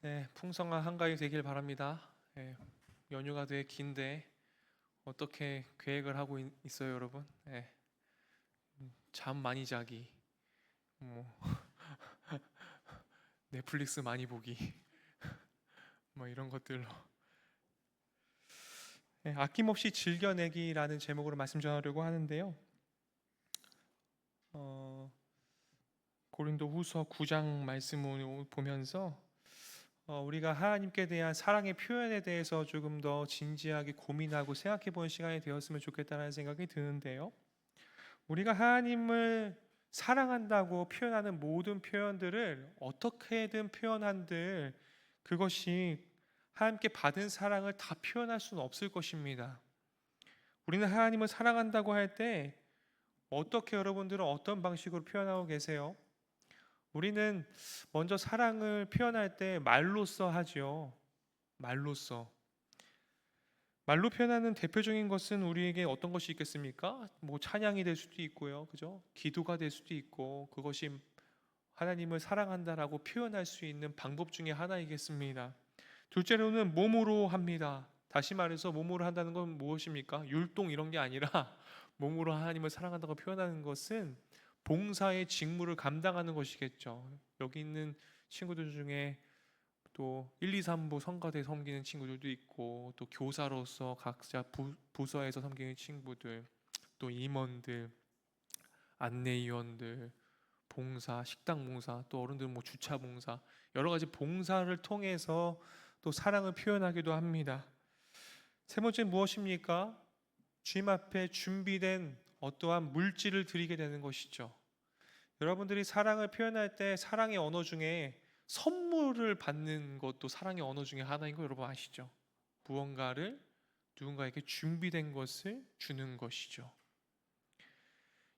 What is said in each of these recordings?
네, 풍성한 한가위 되길 바랍니다. 네, 연휴가 되게 긴데 어떻게 계획을 하고 있어요, 여러분? 네, 잠 많이 자기, 뭐 넷플릭스 많이 보기, 뭐 이런 것들로 네, 아낌없이 즐겨내기라는 제목으로 말씀 전하려고 하는데요. 어, 고린도후서 9장 말씀을 보면서 우리가 하나님께 대한 사랑의 표현에 대해서 조금 더 진지하게 고민하고 생각해 보는 시간이 되었으면 좋겠다는 생각이 드는데요. 우리가 하나님을 사랑한다고 표현하는 모든 표현들을 어떻게든 표현한들 그것이 하나님께 받은 사랑을 다 표현할 수는 없을 것입니다. 우리는 하나님을 사랑한다고 할 때 어떻게 여러분들은 어떤 방식으로 표현하고 계세요? 우리는 먼저 사랑을 표현할 때 말로써 하죠. 말로써. 말로 표현하는 대표적인 것은 우리에게 어떤 것이 있겠습니까? 뭐 찬양이 될 수도 있고요. 그죠? 기도가 될 수도 있고 그것이 하나님을 사랑한다라고 표현할 수 있는 방법 중에 하나이겠습니다. 둘째로는 몸으로 합니다. 다시 말해서 몸으로 한다는 건 무엇입니까? 율동 이런 게 아니라 몸으로 하나님을 사랑한다고 표현하는 것은 봉사의 직무를 감당하는 것이겠죠. 여기 있는 친구들 중에 또 1, 2, 3부 성가대 섬기는 친구들도 있고 또 교사로서 각자 부서에서 섬기는 친구들 또 임원들 안내위원들 봉사 식당 봉사 또 어른들 뭐 주차 봉사 여러 가지 봉사를 통해서 또 사랑을 표현하기도 합니다. 세 번째 무엇입니까? 주님 앞에 준비된 어떠한 물질을 드리게 되는 것이죠. 여러분들이 사랑을 표현할 때 사랑의 언어 중에 선물을 받는 것도 사랑의 언어 중에 하나인 거 여러분 아시죠? 무언가를 누군가에게 준비된 것을 주는 것이죠.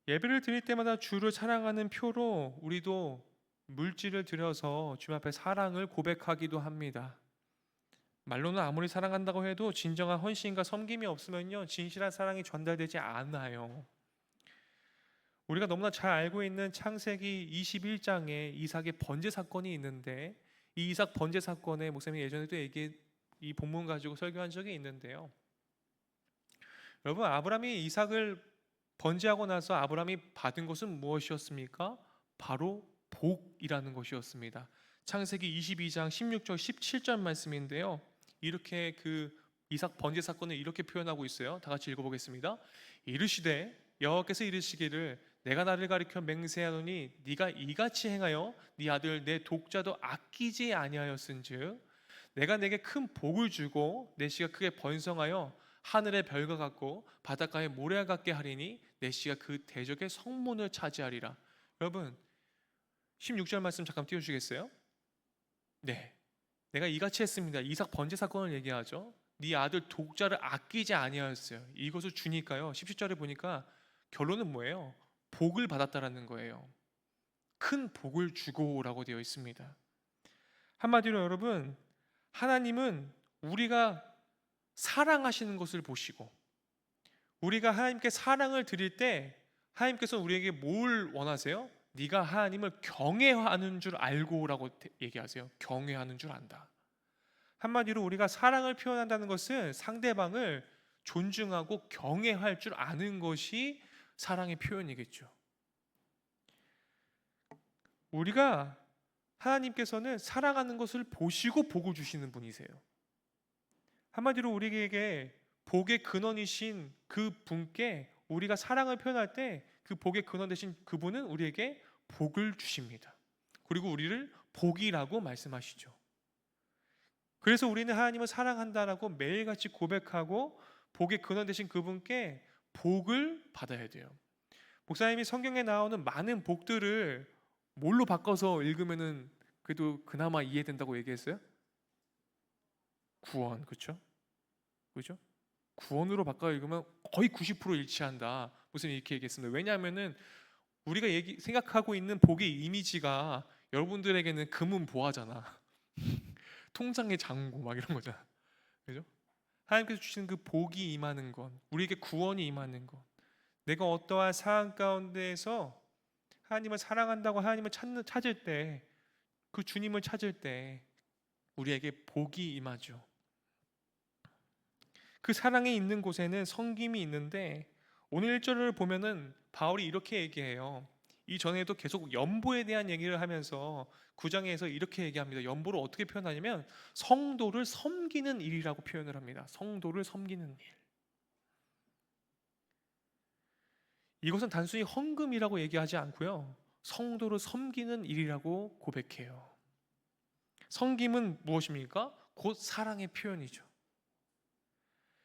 예배를 드릴 때마다 주를 사랑하는 표로 우리도 물질을 들여서 주님 앞에 사랑을 고백하기도 합니다. 말로는 아무리 사랑한다고 해도 진정한 헌신과 섬김이 없으면요 진실한 사랑이 전달되지 않아요. 우리가 너무나 잘 알고 있는 창세기 21장에 이삭의 번제 사건이 있는데 이 이삭 번제 사건에 목사님이 예전에도 이 본문 가지고 설교한 적이 있는데요. 여러분 아브라함이 이삭을 번제하고 나서 아브라함이 받은 것은 무엇이었습니까? 바로 복이라는 것이었습니다. 창세기 22장 16절 17절 말씀인데요. 이렇게 그 이삭 번제 사건을 이렇게 표현하고 있어요. 다 같이 읽어보겠습니다. 이르시되 여호와께서 이르시기를 내가 나를 가리켜 맹세하노니 네가 이같이 행하여 네 아들 내 독자도 아끼지 아니하였은즉 내가 내게 큰 복을 주고 내 씨가 크게 번성하여 하늘의 별과 같고 바닷가의 모래와 같게 하리니 내 씨가 그 대적의 성문을 차지하리라. 여러분 16절 말씀 잠깐 띄워주시겠어요? 네, 내가 이같이 했습니다. 이삭 번제 사건을 얘기하죠. 네 아들 독자를 아끼지 아니하였어요. 이것을 주니까요 17절에 보니까 결론은 뭐예요? 복을 받았다라는 거예요. 큰 복을 주고라고 되어 있습니다. 한마디로 여러분 하나님은 우리가 사랑하시는 것을 보시고 우리가 하나님께 사랑을 드릴 때 하나님께서 우리에게 뭘 원하세요? 네가 하나님을 경외하는 줄 알고라고 얘기하세요. 경외하는 줄 안다. 한마디로 우리가 사랑을 표현한다는 것은 상대방을 존중하고 경외할 줄 아는 것이 사랑의 표현이겠죠. 우리가 하나님께서는 사랑하는 것을 보시고 복을 주시는 분이세요. 한마디로 우리에게 복의 근원이신 그 분께 우리가 사랑을 표현할 때 그 복의 근원 되신 그분은 우리에게 복을 주십니다. 그리고 우리를 복이라고 말씀하시죠. 그래서 우리는 하나님을 사랑한다라고 매일같이 고백하고 복의 근원 되신 그분께 복을 받아야 돼요. 목사님이 성경에 나오는 많은 복들을 뭘로 바꿔서 읽으면은 그래도 그나마 이해된다고 얘기했어요? 구원, 그렇죠? 그죠? 구원으로 바꿔 읽으면 거의 90% 일치한다. 무슨 이렇게 얘기했습니다. 왜냐하면은 우리가 생각하고 있는 복의 이미지가 여러분들에게는 금은 보화잖아. 통장의 잔고 막 이런 거잖아. 그죠? 하나님께서 주시는 그 복이 임하는 것, 우리에게 구원이 임하는 것. 내가 어떠한 상황 가운데에서 하나님을 사랑한다고 하나님을 찾을 때, 그 주님을 찾을 때 우리에게 복이 임하죠. 그 사랑이 있는 곳에는 섬김이 있는데 오늘 1절을 보면은 바울이 이렇게 얘기해요. 이전에도 계속 연보에 대한 얘기를 하면서 9장에서 이렇게 얘기합니다. 연보를 어떻게 표현하냐면 성도를 섬기는 일이라고 표현을 합니다. 성도를 섬기는 일. 이것은 단순히 헌금이라고 얘기하지 않고요. 성도를 섬기는 일이라고 고백해요. 섬김은 무엇입니까? 곧 사랑의 표현이죠.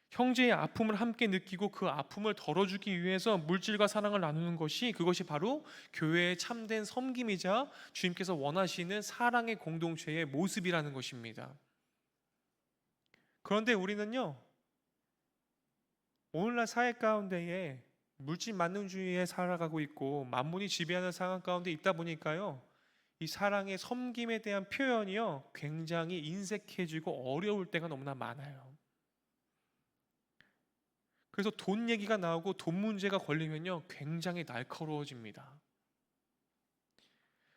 형제의 아픔을 함께 느끼고 그 아픔을 덜어주기 위해서 물질과 사랑을 나누는 것이, 그것이 바로 교회의 참된 섬김이자 주님께서 원하시는 사랑의 공동체의 모습이라는 것입니다. 그런데 우리는요, 오늘날 사회 가운데에 물질 만능주의에 살아가고 있고 만문이 지배하는 상황 가운데 있다 보니까요, 이 사랑의 섬김에 대한 표현이요 굉장히 인색해지고 어려울 때가 너무나 많아요. 그래서 돈 얘기가 나오고 돈 문제가 걸리면요 굉장히 날카로워집니다.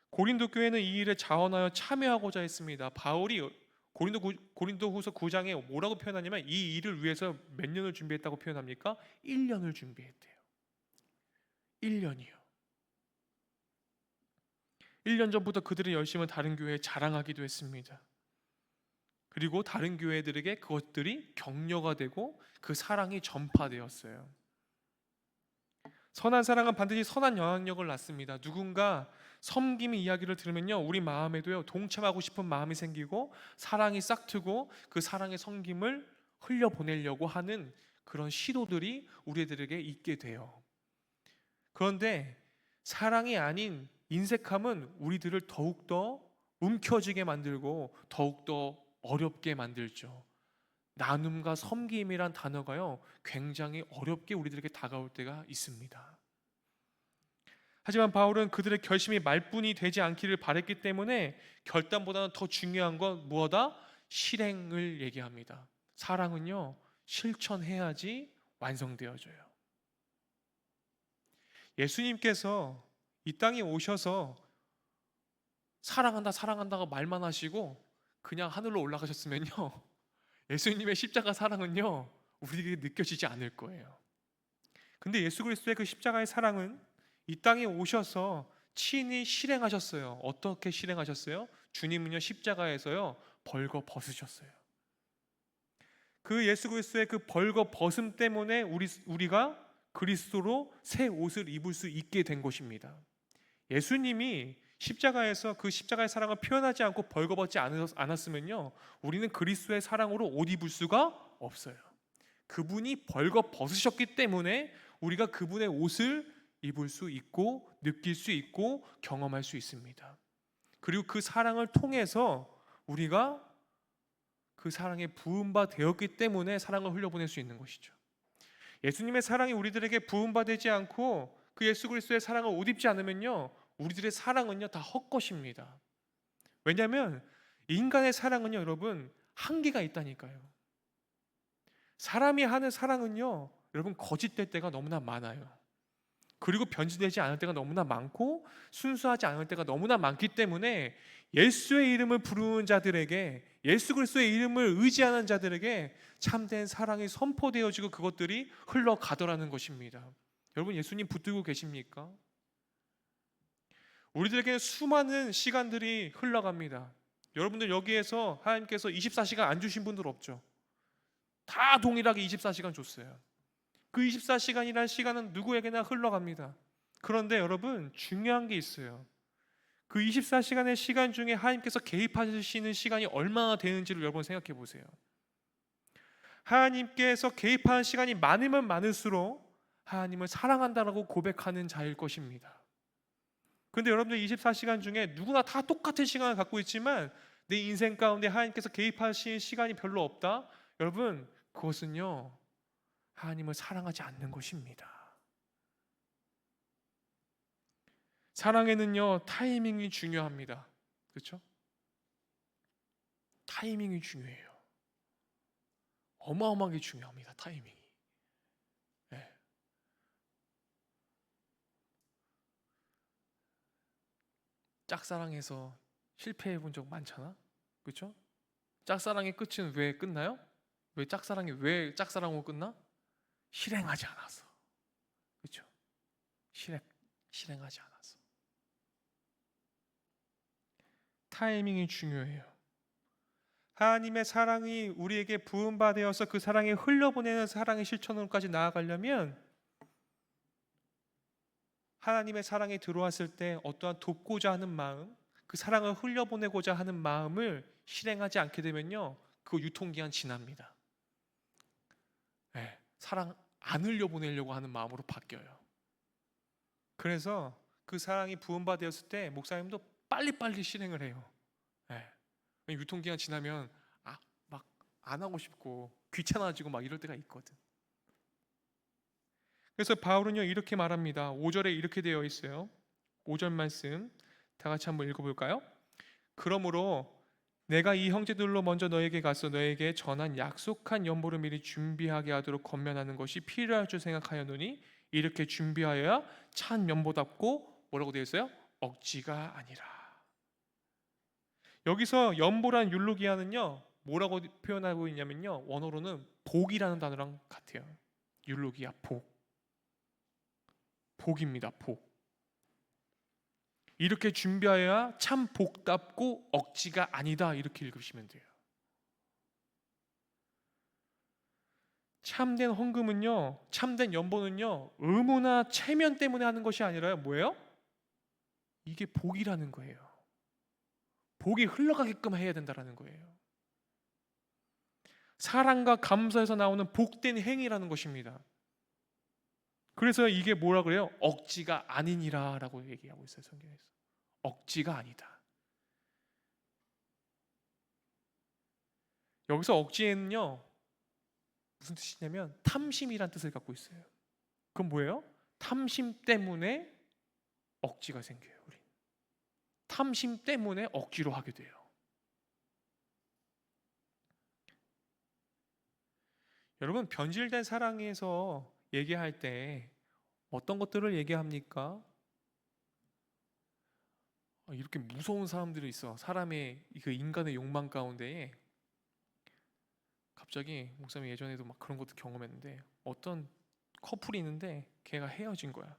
고린도 교회는 이 일에 자원하여 참여하고자 했습니다. 바울이 고린도후서 9장에 뭐라고 표현하냐면 이 일을 위해서 몇 년을 준비했다고 표현합니까? 1년을 준비했대요. 1년이요. 1년 전부터 그들의 열심을 다른 교회에 자랑하기도 했습니다. 그리고 다른 교회들에게 그것들이 격려가 되고 그 사랑이 전파되었어요. 선한 사랑은 반드시 선한 영향력을 낳습니다. 누군가 섬김의 이야기를 들으면요 우리 마음에도요 동참하고 싶은 마음이 생기고 사랑이 싹트고 그 사랑의 섬김을 흘려보내려고 하는 그런 시도들이 우리들에게 있게 돼요. 그런데 사랑이 아닌 인색함은 우리들을 더욱더 움켜쥐게 만들고 더욱더 어렵게 만들죠. 나눔과 섬김이란 단어가요 굉장히 어렵게 우리들에게 다가올 때가 있습니다. 하지만 바울은 그들의 결심이 말뿐이 되지 않기를 바랬기 때문에 결단보다는 더 중요한 건 무엇이다? 실행을 얘기합니다. 사랑은요 실천해야지 완성되어져요. 예수님께서 이 땅에 오셔서 사랑한다 사랑한다고 말만 하시고 그냥 하늘로 올라가셨으면요 예수님의 십자가 사랑은요 우리에게 느껴지지 않을 거예요. 근데 예수 그리스도의 그 십자가의 사랑은 이 땅에 오셔서 친히 실행하셨어요. 어떻게 실행하셨어요? 주님은요 십자가에서요 벌거 벗으셨어요. 그 예수 그리스도의 그 벌거 벗음 때문에 우리가 그리스도로 새 옷을 입을 수 있게 된 것입니다. 예수님이 십자가에서 그 십자가의 사랑을 표현하지 않고 벌거벗지 않았으면요 우리는 그리스도의 사랑으로 옷 입을 수가 없어요. 그분이 벌거벗으셨기 때문에 우리가 그분의 옷을 입을 수 있고 느낄 수 있고 경험할 수 있습니다. 그리고 그 사랑을 통해서 우리가 그 사랑에 부음바 되었기 때문에 사랑을 흘려보낼 수 있는 것이죠. 예수님의 사랑이 우리들에게 부음바 되지 않고 그 예수 그리스도의 사랑을 옷 입지 않으면요 우리들의 사랑은요 다 헛것입니다. 왜냐하면 인간의 사랑은요 여러분 한계가 있다니까요. 사람이 하는 사랑은요 여러분 거짓될 때가 너무나 많아요. 그리고 변질되지 않을 때가 너무나 많고 순수하지 않을 때가 너무나 많기 때문에 예수의 이름을 부르는 자들에게, 예수 그리스도의 이름을 의지하는 자들에게 참된 사랑이 선포되어지고 그것들이 흘러가더라는 것입니다. 여러분 예수님 붙들고 계십니까? 우리들에게 수많은 시간들이 흘러갑니다. 여러분들 여기에서 하나님께서 24시간 안 주신 분들 없죠? 다 동일하게 24시간 줬어요. 그 24시간이라는 시간은 누구에게나 흘러갑니다. 그런데 여러분 중요한 게 있어요. 그 24시간의 시간 중에 하나님께서 개입하시는 시간이 얼마나 되는지를 여러분 생각해 보세요. 하나님께서 개입하는 시간이 많으면 많을수록 하나님을 사랑한다라고 고백하는 자일 것입니다. 그런데 여러분들 24시간 중에 누구나 다 똑같은 시간을 갖고 있지만 내 인생 가운데 하나님께서 개입하신 시간이 별로 없다? 여러분 그것은요 하나님을 사랑하지 않는 것입니다. 사랑에는요 타이밍이 중요합니다. 그렇죠? 타이밍이 중요해요. 어마어마하게 중요합니다. 타이밍이. 네. 짝사랑해서 실패해 본 적 많잖아. 그렇죠? 짝사랑의 끝은 왜 끝나요? 왜 짝사랑으로 끝나? 실행하지 않아서. 그렇죠? 실행하지 않아서. 타이밍이 중요해요. 하나님의 사랑이 우리에게 부음받아서 그 사랑이 흘려보내는 사랑의 실천으로까지 나아가려면 하나님의 사랑이 들어왔을 때 어떠한 돕고자 하는 마음, 그 사랑을 흘려보내고자 하는 마음을 실행하지 않게 되면요, 그 유통기한 지납니다. 네, 사랑 안 흘려보내려고 하는 마음으로 바뀌어요. 그래서 그 사랑이 부음받았을 때 목사님도 빨리빨리 실행을 해요. 네. 유통기한 지나면 막 안 하고 싶고 귀찮아지고 막 이럴 때가 있거든. 그래서 바울은요 이렇게 말합니다. 5절에 이렇게 되어 있어요. 5절 말씀 다 같이 한번 읽어볼까요? 그러므로 내가 이 형제들로 먼저 너에게 가서 너에게 전한 약속한 연보를 미리 준비하게 하도록 권면하는 것이 필요할 줄 생각하였노니 이렇게 준비하여야 찬 연보답고 뭐라고 되어 있어요? 억지가 아니라. 여기서 연보란 율루기아는요 뭐라고 표현하고 있냐면요, 원어로는 복이라는 단어랑 같아요. 율루기아, 복입니다. 복. 이렇게 준비하여야 참 복답고 억지가 아니다, 이렇게 읽으시면 돼요. 참된 헌금은요, 참된 연보는요 의무나 체면 때문에 하는 것이 아니라요, 뭐예요? 이게 복이라는 거예요. 복이 흘러가게끔 해야 된다는 거예요. 사랑과 감사에서 나오는 복된 행위라는 것입니다. 그래서 이게 뭐라 그래요? 억지가 아니니라 라고 얘기하고 있어요, 성경에서. 억지가 아니다. 여기서 억지에는요 무슨 뜻이냐면 탐심이란 뜻을 갖고 있어요. 그럼 뭐예요? 탐심 때문에 억지가 생겨요. 우리 탐심 때문에 억지로 하게 돼요. 여러분, 변질된 사랑에서 얘기할 때 어떤 것들을 얘기합니까? 이렇게 무서운 사람들이 있어. 사람의 그 인간의 욕망 가운데에 갑자기 목사님 예전에도 막 그런 것도 경험했는데 어떤 커플이 있는데 걔가 헤어진 거야.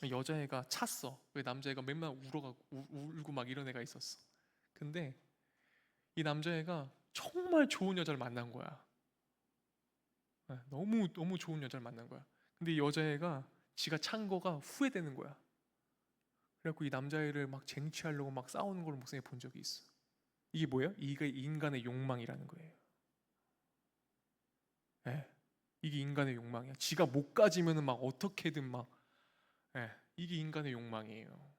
여자애가 찼어. 왜 남자애가 맨날 울고 막 이런 애가 있었어. 근데 이 남자애가 정말 좋은 여자를 만난 거야. 너무 좋은 여자를 만난 거야. 근데 이 여자애가 지가 찬 거가 후회되는 거야. 그래갖고 이 남자애를 막 쟁취하려고 막 싸우는 걸 목사님이 본 적이 있어. 이게 뭐예요? 이게 인간의 욕망이라는 거예요. 네, 이게 인간의 욕망이야. 지가 못 가지면은 막 어떻게든 막, 네, 이게 인간의 욕망이에요.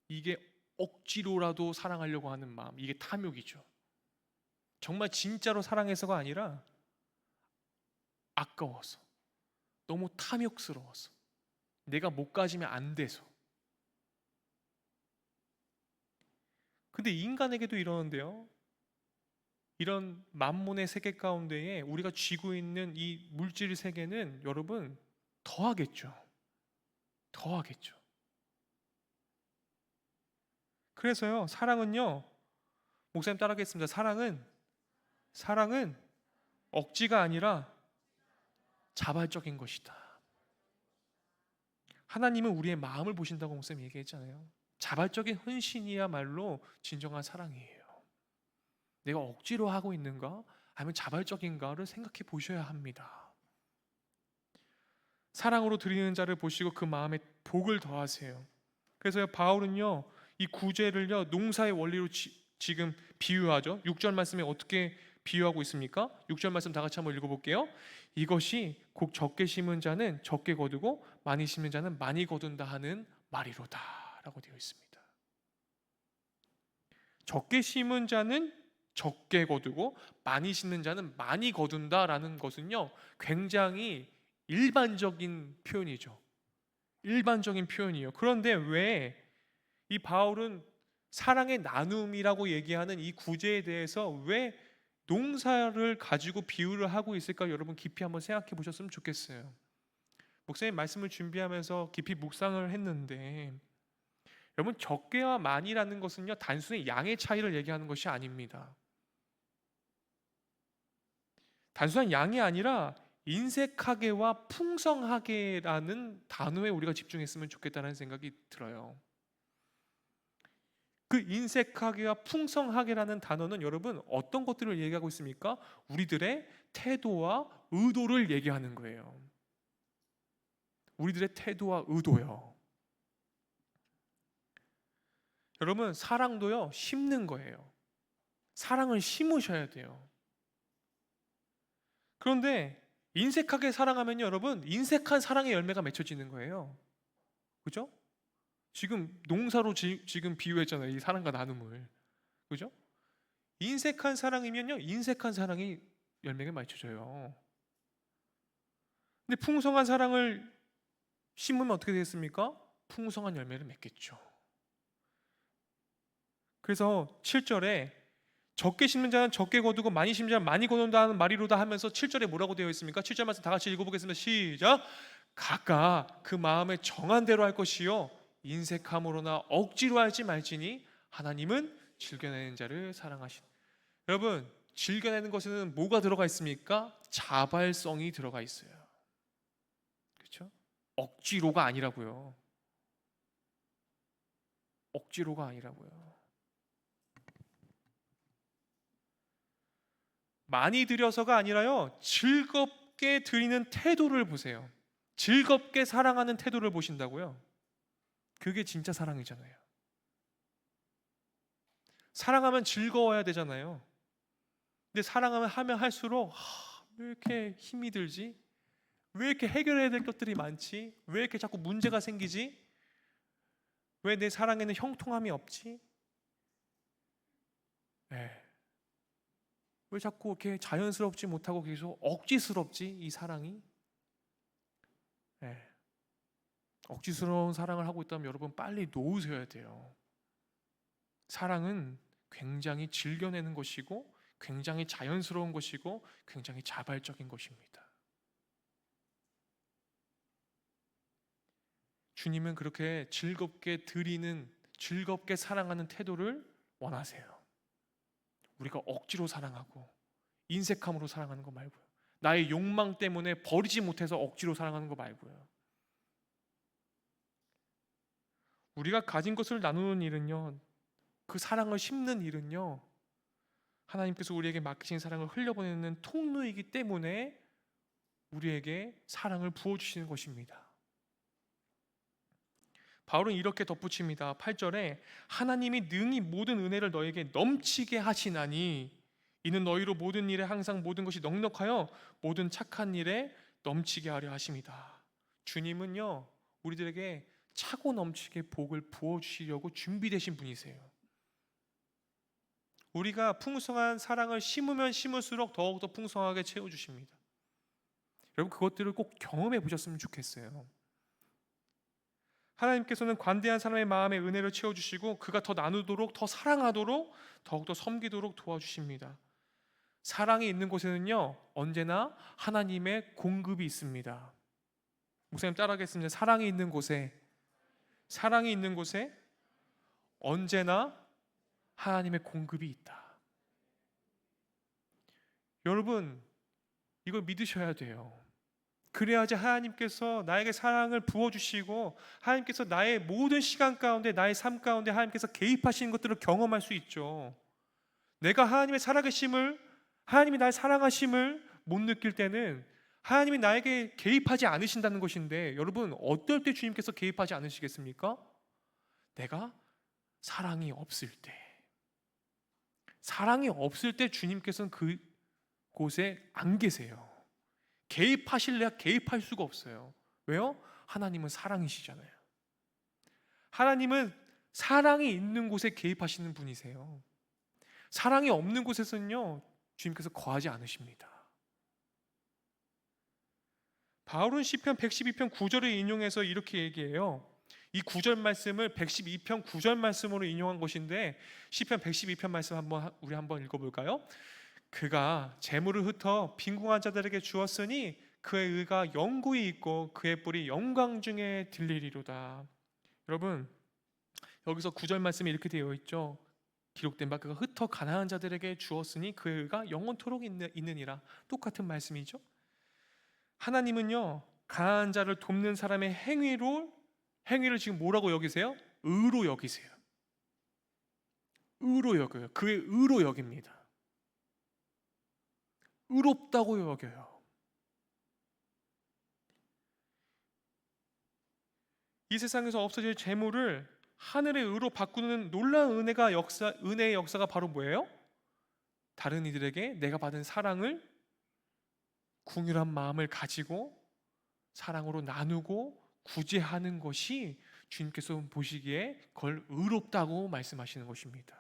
이게 억지로라도 사랑하려고 하는 마음, 이게 탐욕이죠. 정말 진짜로 사랑해서가 아니라 아까워서, 너무 탐욕스러워서, 내가 못 가지면 안 돼서. 근데 인간에게도 이러는데요, 이런 만몬의 세계 가운데에 우리가 쥐고 있는 이 물질 세계는 여러분 더하겠죠. 더하겠죠. 그래서요, 사랑은요, 목사님 따라하겠습니다. 사랑은 억지가 아니라 자발적인 것이다. 하나님은 우리의 마음을 보신다고 목사님 얘기했잖아요. 자발적인 헌신이야말로 진정한 사랑이에요. 내가 억지로 하고 있는가? 아니면 자발적인가를 생각해 보셔야 합니다. 사랑으로 드리는 자를 보시고 그 마음에 복을 더하세요. 그래서 바울은요, 이 구제를요 농사의 원리로 지금 비유하죠. 6절 말씀에 어떻게 비유하고 있습니까? 6절 말씀 다 같이 한번 읽어볼게요. 이것이 곧 적게 심은 자는 적게 거두고 많이 심은 자는 많이 거둔다 하는 말이로다 라고 되어 있습니다. 적게 심은 자는 적게 거두고 많이 심는 자는 많이 거둔다라는 것은요 굉장히 일반적인 표현이죠. 일반적인 표현이에요. 그런데 왜 이 바울은 사랑의 나눔이라고 얘기하는 이 구제에 대해서 왜 농사를 가지고 비유를 하고 있을까? 여러분 깊이 한번 생각해 보셨으면 좋겠어요. 목사님 말씀을 준비하면서 깊이 묵상을 했는데 여러분, 적게와 많이라는 것은요, 단순히 양의 차이를 얘기하는 것이 아닙니다. 단순한 양이 아니라 인색하게와 풍성하게라는 단어에 우리가 집중했으면 좋겠다는 생각이 들어요. 그 인색하게와 풍성하게라는 단어는 여러분 어떤 것들을 얘기하고 있습니까? 우리들의 태도와 의도를 얘기하는 거예요. 우리들의 태도와 의도요. 여러분, 사랑도요, 심는 거예요. 사랑을 심으셔야 돼요. 그런데 인색하게 사랑하면요, 여러분, 인색한 사랑의 열매가 맺혀지는 거예요. 그죠? 지금 농사로 지금 비유했잖아요. 이 사랑과 나눔을. 그죠? 인색한 사랑이면요, 인색한 사랑이 열매가 맺혀져요. 근데 풍성한 사랑을 심으면 어떻게 되겠습니까? 풍성한 열매를 맺겠죠. 그래서 7절에 적게 심는 자는 적게 거두고 많이 심는 자는 많이 거둔다는 말이로다 하면서 7절에 뭐라고 되어 있습니까? 7절 말씀 다 같이 읽어보겠습니다. 시작! 각각 그 마음에 정한 대로 할 것이요 인색함으로나 억지로 하지 말지니 하나님은 즐겨내는 자를 사랑하신. 여러분, 즐겨내는 것에는 뭐가 들어가 있습니까? 자발성이 들어가 있어요. 그렇죠? 억지로가 아니라고요. 억지로가 아니라고요. 많이 드려서가 아니라요, 즐겁게 드리는 태도를 보세요. 즐겁게 사랑하는 태도를 보신다고요. 그게 진짜 사랑이잖아요. 사랑하면 즐거워야 되잖아요. 근데 사랑하면 할수록 왜 이렇게 힘이 들지? 왜 이렇게 해결해야 될 것들이 많지? 왜 이렇게 자꾸 문제가 생기지? 왜 내 사랑에는 형통함이 없지? 네. 왜 자꾸 이렇게 자연스럽지 못하고 계속 억지스럽지? 이 사랑이? 네. 억지스러운 사랑을 하고 있다면 여러분 빨리 놓으셔야 돼요. 사랑은 굉장히 즐겨내는 것이고 굉장히 자연스러운 것이고 굉장히 자발적인 것입니다. 주님은 그렇게 즐겁게 드리는, 즐겁게 사랑하는 태도를 원하세요. 우리가 억지로 사랑하고 인색함으로 사랑하는 거 말고요. 나의 욕망 때문에 버리지 못해서 억지로 사랑하는 거 말고요. 우리가 가진 것을 나누는 일은요, 그 사랑을 심는 일은요, 하나님께서 우리에게 맡기신 사랑을 흘려보내는 통로이기 때문에 우리에게 사랑을 부어주시는 것입니다. 바울은 이렇게 덧붙입니다. 8절에 하나님이 능히 모든 은혜를 너에게 넘치게 하시나니 이는 너희로 모든 일에 항상 모든 것이 넉넉하여 모든 착한 일에 넘치게 하려 하십니다. 주님은요, 우리들에게 차고 넘치게 복을 부어주시려고 준비되신 분이세요. 우리가 풍성한 사랑을 심으면 심을수록 더욱더 풍성하게 채워주십니다. 여러분, 그것들을 꼭 경험해 보셨으면 좋겠어요. 하나님께서는 관대한 사람의 마음에 은혜를 채워주시고 그가 더 나누도록, 더 사랑하도록, 더욱더 섬기도록 도와주십니다. 사랑이 있는 곳에는요, 언제나 하나님의 공급이 있습니다. 목사님 따라하겠습니다. 사랑이 있는 곳에 언제나 하나님의 공급이 있다. 여러분, 이걸 믿으셔야 돼요. 그래야지 하나님께서 나에게 사랑을 부어주시고 하나님께서 나의 모든 시간 가운데, 나의 삶 가운데 하나님께서 개입하시는 것들을 경험할 수 있죠. 내가 하나님의 살아계심을, 하나님이 나의 사랑하심을 못 느낄 때는 하나님이 나에게 개입하지 않으신다는 것인데, 여러분, 어떨 때 주님께서 개입하지 않으시겠습니까? 내가 사랑이 없을 때. 사랑이 없을 때 주님께서는 그곳에 안 계세요. 개입하실래야 개입할 수가 없어요. 왜요? 하나님은 사랑이시잖아요. 하나님은 사랑이 있는 곳에 개입하시는 분이세요. 사랑이 없는 곳에서는요, 주님께서 거하지 않으십니다. 바울은 시편 112편 9절을 인용해서 이렇게 얘기해요. 이 9절 말씀을 112편 9절 말씀으로 인용한 것인데, 시편 112편 말씀 우리 한번 읽어볼까요? 그가 재물을 흩어 빈궁한 자들에게 주었으니 그의 의가 영구히 있고 그의 뿔이 영광 중에 들리리로다. 여러분, 여기서 9절 말씀에 이렇게 되어 있죠. 기록된 바 그가 흩어 가난한 자들에게 주었으니 그가 영원토록 있느니라. 똑같은 말씀이죠. 하나님은요, 가난한 자를 돕는 사람의 행위를 지금 뭐라고 여기세요? 의로 여기세요. 의로 여겨요. 그의 의로 여깁니다. 의롭다고 여겨요. 이 세상에서 없어질 재물을 하늘의 의로 바꾸는 놀라운 은혜의 역사가 바로 뭐예요? 다른 이들에게 내가 받은 사랑을, 긍휼한 마음을 가지고 사랑으로 나누고 구제하는 것이 주님께서 보시기에 그걸 의롭다고 말씀하시는 것입니다.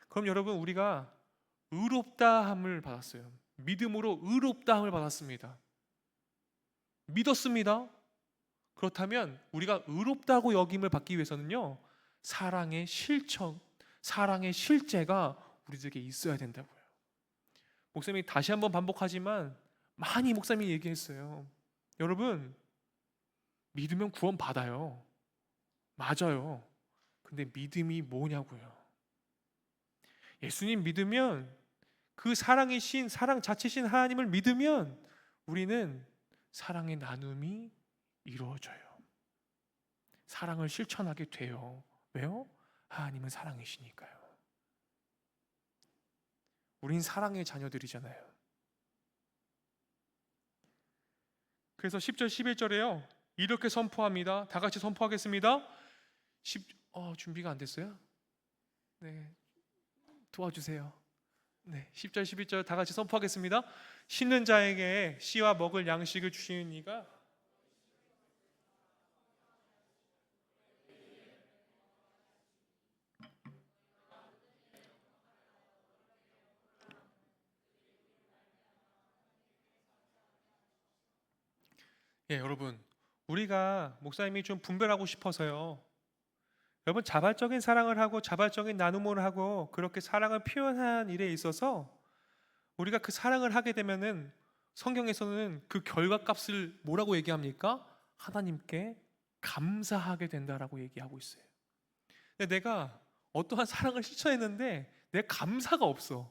그럼 여러분, 우리가 의롭다함을 받았어요. 믿음으로 의롭다함을 받았습니다. 믿었습니다. 그렇다면 우리가 의롭다고 여김을 받기 위해서는요, 사랑의 실천, 사랑의 실제가 우리들에게 있어야 된다고요. 목사님이 다시 한번 반복하지만 많이 목사님이 얘기했어요. 여러분, 믿으면 구원 받아요. 맞아요. 근데 믿음이 뭐냐고요. 예수님 믿으면, 그 사랑의 신, 사랑 자체신 하나님을 믿으면 우리는 사랑의 나눔이 이루어져요. 사랑을 실천하게 돼요. 왜요? 하나님은 사랑이시니까요. 우린 사랑의 자녀들이잖아요. 그래서 10절 11절에요, 이렇게 선포합니다. 다 같이 선포하겠습니다. 준비가 안 됐어요? 네, 도와주세요. 네, 10절 11절 다 같이 선포하겠습니다. 쉬는 자에게 씨와 먹을 양식을 주시는 이가 여러분, 우리가 목사님이 좀 분별하고 싶어서요. 여러분, 자발적인 사랑을 하고 자발적인 나눔을 하고 그렇게 사랑을 표현한 일에 있어서 우리가 그 사랑을 하게 되면은 성경에서는 그 결과값을 뭐라고 얘기합니까? 하나님께 감사하게 된다라고 얘기하고 있어요. 근데 내가 어떠한 사랑을 실천했는데 내 감사가 없어.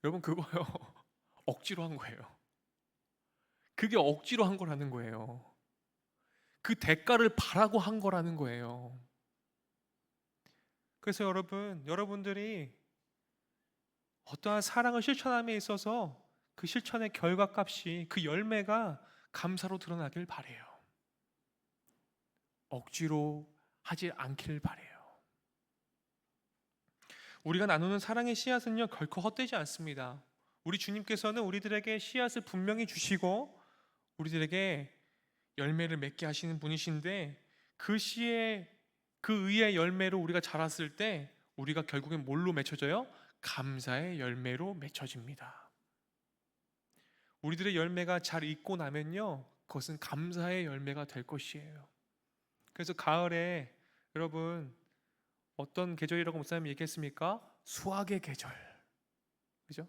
여러분, 그거요. 억지로 한 거예요. 그게 억지로 한 거라는 거예요. 그 대가를 바라고 한 거라는 거예요. 그래서 여러분들이 어떠한 사랑을 실천함에 있어서 그 실천의 결과값이, 그 열매가 감사로 드러나길 바래요. 억지로 하지 않길 바래요. 우리가 나누는 사랑의 씨앗은요, 결코 헛되지 않습니다. 우리 주님께서는 우리들에게 씨앗을 분명히 주시고 우리들에게 열매를 맺게 하시는 분이신데, 그 의의 열매로 우리가 자랐을 때 우리가 결국엔 뭘로 맺혀져요? 감사의 열매로 맺혀집니다. 우리들의 열매가 잘 익고 나면요, 그것은 감사의 열매가 될 것이에요. 그래서 가을에 여러분, 어떤 계절이라고 목사님이 얘기했습니까? 수확의 계절. 그죠?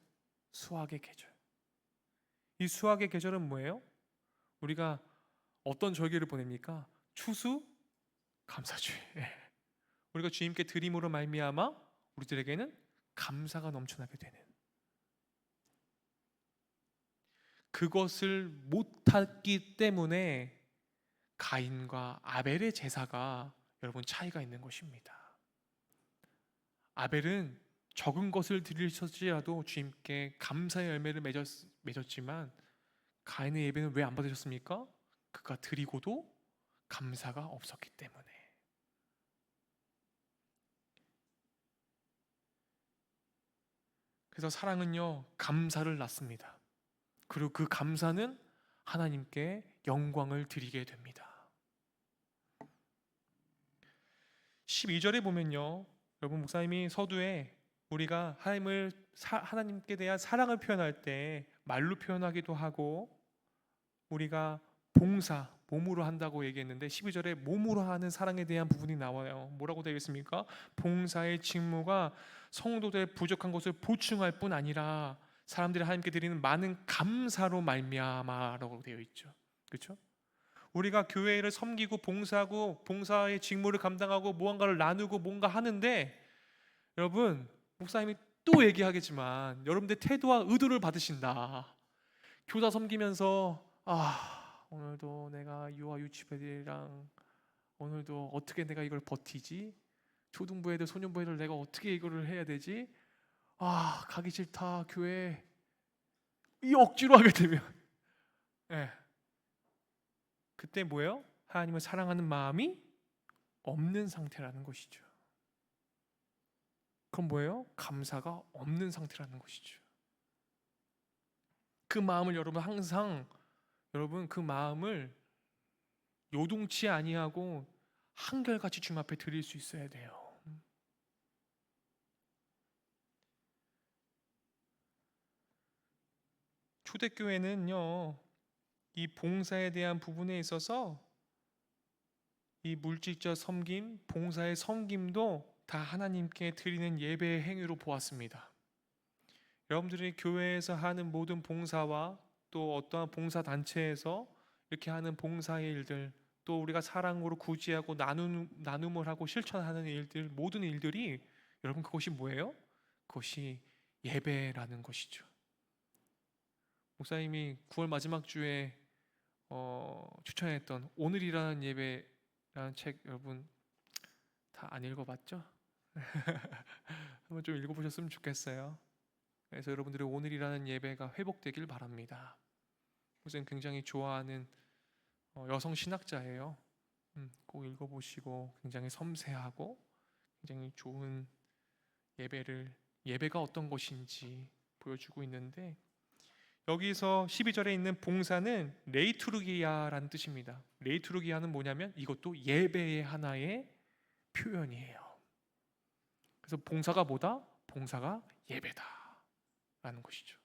수확의 계절. 이 수확의 계절은 뭐예요? 우리가 어떤 절기를 보냅니까? 추수 감사주의. 우리가 주님께 드림으로 말미암아 우리들에게는 감사가 넘쳐나게 되는, 그것을 못했기 때문에 가인과 아벨의 제사가 여러분 차이가 있는 것입니다. 아벨은 적은 것을 드리실지라도 주님께 감사의 열매를 맺었지만 가인의 예배는 왜 안 받으셨습니까? 그가 드리고도 감사가 없었기 때문에. 그래서 사랑은요, 감사를 낳습니다. 그리고 그 감사는 하나님께 영광을 드리게 됩니다. 12절에 보면요, 여러분, 목사님이 서두에 우리가 하나님께 대한 사랑을 표현할 때 말로 표현하기도 하고 우리가 봉사, 몸으로 한다고 얘기했는데 12절에 몸으로 하는 사랑에 대한 부분이 나와요. 뭐라고 되어 있습니까? 봉사의 직무가 성도들의 부족한 것을 보충할 뿐 아니라 사람들이 하나님께 드리는 많은 감사로 말미암아라고 되어 있죠. 그렇죠? 우리가 교회를 섬기고 봉사하고 봉사의 직무를 감당하고 무언가를 나누고 뭔가 하는데, 여러분 목사님이 또 얘기하겠지만 여러분들 태도와 의도를 받으신다. 교사 섬기면서 오늘도 내가 유아 유치부들이랑 오늘도 어떻게 내가 이걸 버티지? 초등부 애들 소년부 애들 내가 어떻게 이거를 해야 되지? 가기 싫다 교회. 이 억지로 하게 되면 그때 뭐예요? 하나님을 사랑하는 마음이 없는 상태라는 것이죠. 그럼 뭐예요? 감사가 없는 상태라는 것이죠. 그 마음을 여러분 항상 그 마음을 요동치 아니하고 한결같이 주님 앞에 드릴 수 있어야 돼요. 초대교회는요, 이 봉사에 대한 부분에 있어서 이 물질적 섬김, 봉사의 섬김도 다 하나님께 드리는 예배의 행위로 보았습니다. 여러분들이 교회에서 하는 모든 봉사와 또 어떠한 봉사 단체에서 이렇게 하는 봉사의 일들, 또 우리가 사랑으로 구제하고 나눔을 하고 실천하는 일들, 모든 일들이 여러분 그것이 뭐예요? 그것이 예배라는 것이죠. 목사님이 9월 마지막 주에 추천했던 오늘이라는 예배라는 책 여러분 다 안 읽어봤죠? 한번 좀 읽어보셨으면 좋겠어요. 그래서 여러분들의 오늘이라는 예배가 회복되길 바랍니다. 목사님 굉장히 좋아하는 여성 신학자예요. 꼭 읽어보시고 굉장히 섬세하고 굉장히 좋은 예배가 어떤 것인지 보여주고 있는데, 여기서 12절에 있는 봉사는 레이투르기아라는 뜻입니다. 레이투르기아는 뭐냐면 이것도 예배의 하나의 표현이에요. 그래서 봉사가 뭐다? 봉사가 예배다 라는 것이죠.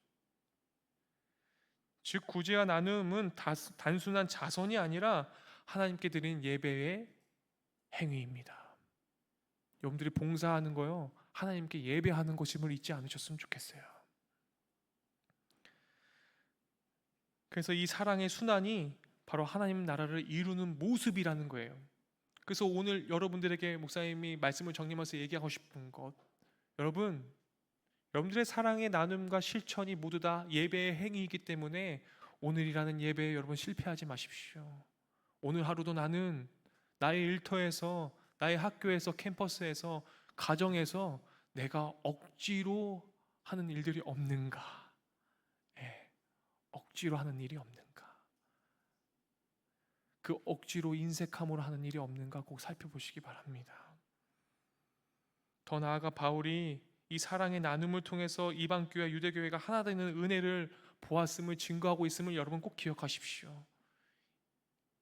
즉 구제와 나눔은 단순한 자선이 아니라 하나님께 드리는 예배의 행위입니다. 여러분들이 봉사하는 거요, 하나님께 예배하는 것임을 잊지 않으셨으면 좋겠어요. 그래서 이 사랑의 순환이 바로 하나님 나라를 이루는 모습이라는 거예요. 그래서 오늘 여러분들에게 목사님이 말씀을 정리하면서 얘기하고 싶은 것, 여러분들의 사랑의 나눔과 실천이 모두 다 예배의 행위이기 때문에 오늘이라는 예배에 여러분 실패하지 마십시오. 오늘 하루도 나는 나의 일터에서, 나의 학교에서, 캠퍼스에서, 가정에서 내가 억지로 하는 일들이 없는가? 억지로 하는 일이 없는가? 그 억지로 인색함으로 하는 일이 없는가 꼭 살펴보시기 바랍니다. 더 나아가 바울이 이 사랑의 나눔을 통해서 이방교회, 유대교회가 하나 되는 은혜를 보았음을 증거하고 있음을 여러분 꼭 기억하십시오.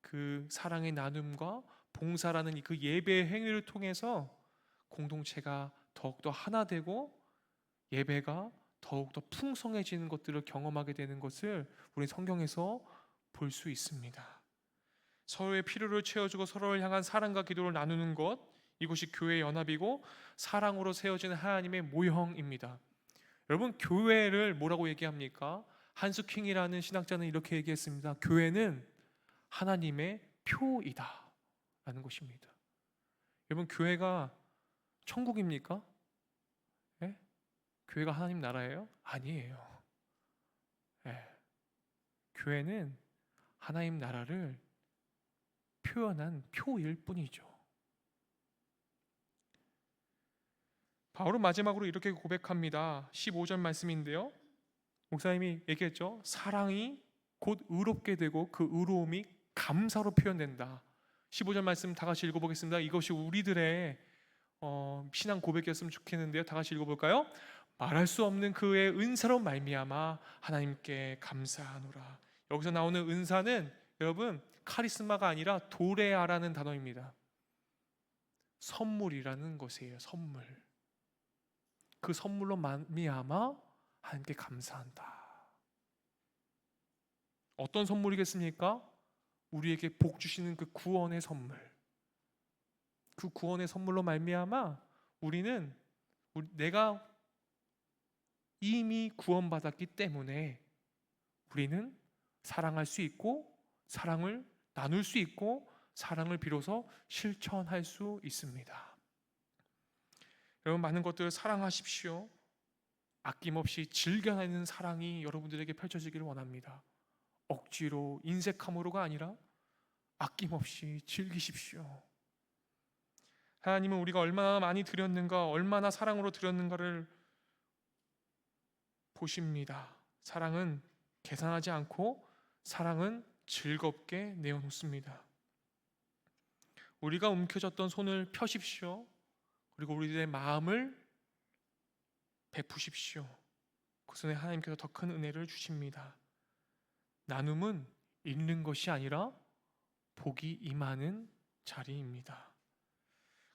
그 사랑의 나눔과 봉사라는 그 예배의 행위를 통해서 공동체가 더욱더 하나 되고 예배가 더욱더 풍성해지는 것들을 경험하게 되는 것을 우리 성경에서 볼 수 있습니다. 서로의 필요를 채워주고 서로를 향한 사랑과 기도를 나누는 것, 이것이 교회의 연합이고 사랑으로 세워지는 하나님의 모형입니다. 여러분 교회를 뭐라고 얘기합니까? 한스킹이라는 신학자는 이렇게 얘기했습니다. 교회는 하나님의 표이다 라는 것입니다. 여러분 교회가 천국입니까? 네? 교회가 하나님 나라예요? 아니에요. 네. 교회는 하나님 나라를 표현한 표일 뿐이죠. 바울은 마지막으로 이렇게 고백합니다. 15절 말씀인데요, 목사님이 얘기했죠. 사랑이 곧 의롭게 되고 그 의로움이 감사로 표현된다. 15절 말씀 다 같이 읽어보겠습니다. 이것이 우리들의 신앙 고백이었으면 좋겠는데요, 다 같이 읽어볼까요? 말할 수 없는 그의 은사로 말미암아 하나님께 감사하노라. 여기서 나오는 은사는 여러분 카리스마가 아니라 도레아라는 단어입니다. 선물이라는 것이에요. 선물. 그 선물로 말미암아 하나님께 감사한다. 어떤 선물이겠습니까? 우리에게 복 주시는 그 구원의 선물. 그 구원의 선물로 말미암아 내가 이미 구원받았기 때문에 우리는 사랑할 수 있고 사랑을 나눌 수 있고 사랑을 비로소 실천할 수 있습니다. 여러분, 많은 것들을 사랑하십시오. 아낌없이 즐겨내는 사랑이 여러분들에게 펼쳐지기를 원합니다. 억지로 인색함으로가 아니라 아낌없이 즐기십시오. 하나님은 우리가 얼마나 많이 드렸는가, 얼마나 사랑으로 드렸는가를 보십니다. 사랑은 계산하지 않고 사랑은 즐겁게 내어놓습니다. 우리가 움켜졌던 손을 펴십시오. 그리고 우리들의 마음을 베푸십시오. 그 손에 하나님께서 더 큰 은혜를 주십니다. 나눔은 잃는 것이 아니라 복이 임하는 자리입니다.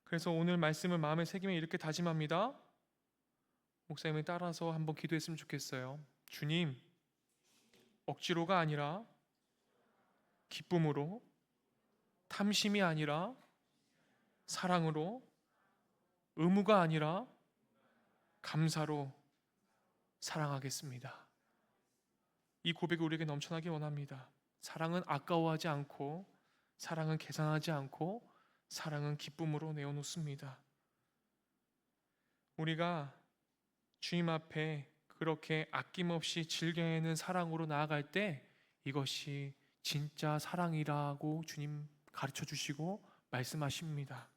그래서 오늘 말씀을 마음에 새기며 이렇게 다짐합니다. 목사님을 따라서 한번 기도했으면 좋겠어요. 주님, 억지로가 아니라 기쁨으로, 탐심이 아니라 사랑으로, 의무가 아니라 감사로 사랑하겠습니다. 이 고백이 우리에게 넘쳐나기 원합니다. 사랑은 아까워하지 않고, 사랑은 계산하지 않고, 사랑은 기쁨으로 내어놓습니다. 우리가 주님 앞에 그렇게 아낌없이 즐겨내는 사랑으로 나아갈 때 이것이 진짜 사랑이라고 주님 가르쳐 주시고 말씀하십니다.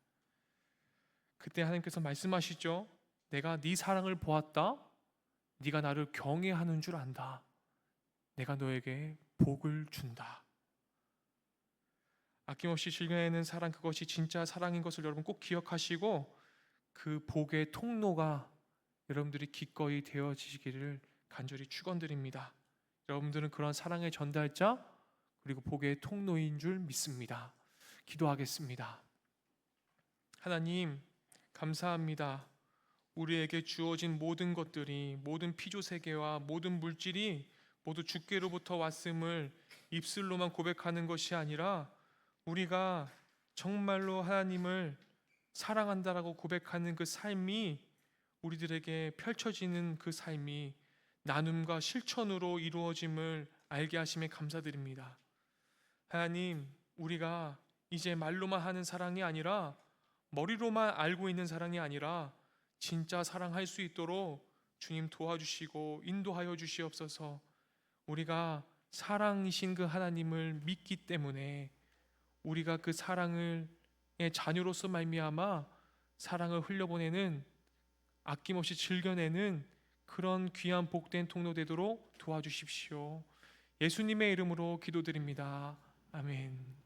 그때 하나님께서 말씀하시죠. 내가 네 사랑을 보았다. 네가 나를 경외하는 줄 안다. 내가 너에게 복을 준다. 아낌없이 즐겨내는 사랑, 그것이 진짜 사랑인 것을 여러분 꼭 기억하시고 그 복의 통로가 여러분들이 기꺼이 되어지시기를 간절히 축원드립니다. 여러분들은 그런 사랑의 전달자 그리고 복의 통로인 줄 믿습니다. 기도하겠습니다. 하나님, 감사합니다. 우리에게 주어진 모든 것들이, 모든 피조세계와 모든 물질이 모두 주께로부터 왔음을 입술로만 고백하는 것이 아니라 우리가 정말로 하나님을 사랑한다라고 고백하는 그 삶이, 우리들에게 펼쳐지는 그 삶이 나눔과 실천으로 이루어짐을 알게 하심에 감사드립니다. 하나님, 우리가 이제 말로만 하는 사랑이 아니라, 머리로만 알고 있는 사랑이 아니라 진짜 사랑할 수 있도록 주님 도와주시고 인도하여 주시옵소서. 우리가 사랑이신 그 하나님을 믿기 때문에 우리가 그 사랑의 자녀로서 말미암아 사랑을 흘려보내는, 아낌없이 즐겨내는 그런 귀한 복된 통로 되도록 도와주십시오. 예수님의 이름으로 기도드립니다. 아멘.